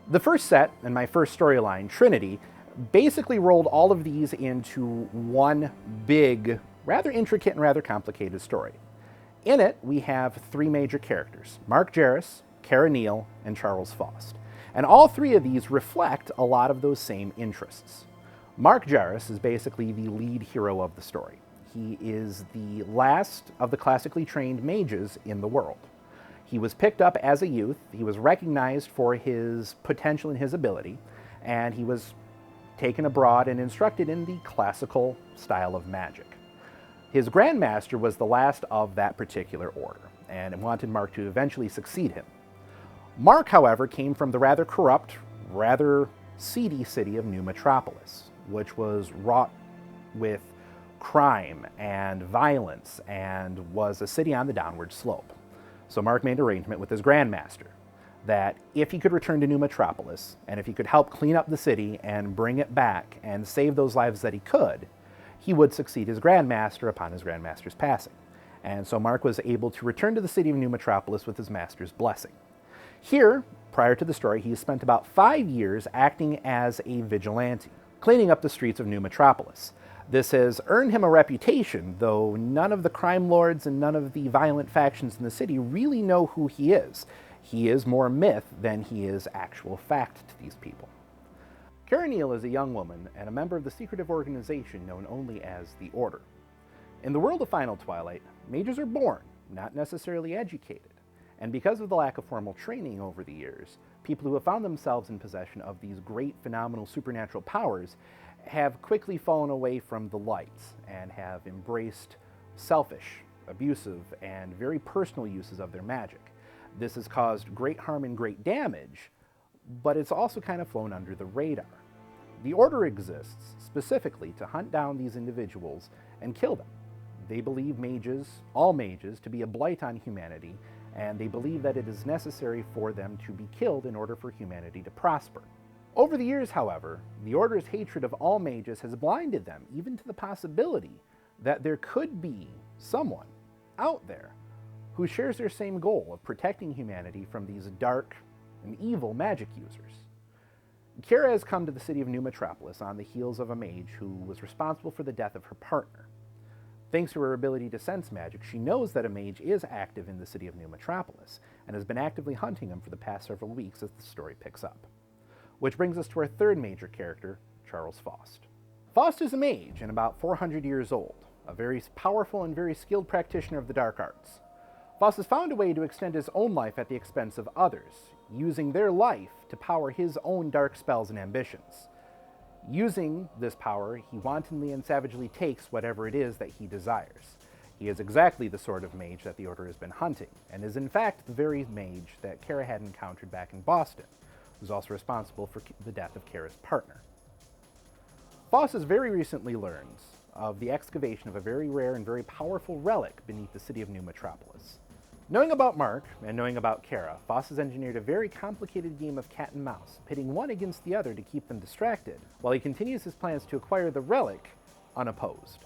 The first set, and my first storyline, Trinity, basically rolled all of these into one big, rather intricate and rather complicated story. In it, we have three major characters: Mark Jarvis, Kara Neal, and Charles Faust. And all three of these reflect a lot of those same interests. Mark Jarvis is basically the lead hero of the story. He is the last of the classically trained mages in the world. He was picked up as a youth, he was recognized for his potential and his ability, and he was taken abroad and instructed in the classical style of magic. His Grandmaster was the last of that particular order, and wanted Mark to eventually succeed him. Mark, however, came from the rather corrupt, rather seedy city of New Metropolis, which was wrought with crime and violence and was a city on the downward slope. So Mark made an arrangement with his Grandmaster that if he could return to New Metropolis, and if he could help clean up the city and bring it back and save those lives that he could, he would succeed his Grandmaster upon his Grandmaster's passing. And so Mark was able to return to the city of New Metropolis with his master's blessing. Here, prior to the story, he spent about 5 years acting as a vigilante, cleaning up the streets of New Metropolis. This has earned him a reputation, though none of the crime lords and none of the violent factions in the city really know who he is. He is more myth than he is actual fact to these people. Kara Neal is a young woman and a member of the secretive organization known only as the Order. In the world of Final Twilight, mages are born, not necessarily educated. And because of the lack of formal training over the years, people who have found themselves in possession of these great, phenomenal supernatural powers have quickly fallen away from the light and have embraced selfish, abusive, and very personal uses of their magic. This has caused great harm and great damage, but it's also kind of flown under the radar. The Order exists specifically to hunt down these individuals and kill them. They believe mages, all mages, to be a blight on humanity, and they believe that it is necessary for them to be killed in order for humanity to prosper. Over the years, however, the Order's hatred of all mages has blinded them even to the possibility that there could be someone out there who shares their same goal of protecting humanity from these dark and evil magic users. Kara has come to the city of New Metropolis on the heels of a mage who was responsible for the death of her partner. Thanks to her ability to sense magic, she knows that a mage is active in the city of New Metropolis and has been actively hunting him for the past several weeks as the story picks up. Which brings us to our third major character, Charles Faust. Faust is a mage and about 400 years old, a very powerful and very skilled practitioner of the dark arts. Faust has found a way to extend his own life at the expense of others, using their life to power his own dark spells and ambitions. Using this power, he wantonly and savagely takes whatever it is that he desires. He is exactly the sort of mage that the Order has been hunting, and is in fact the very mage that Kara had encountered back in Boston, who's also responsible for the death of Kara's partner. Faust has very recently learned of the excavation of a very rare and very powerful relic beneath the city of New Metropolis. Knowing about Mark, and knowing about Kara, Faust has engineered a very complicated game of cat and mouse, pitting one against the other to keep them distracted, while he continues his plans to acquire the relic unopposed.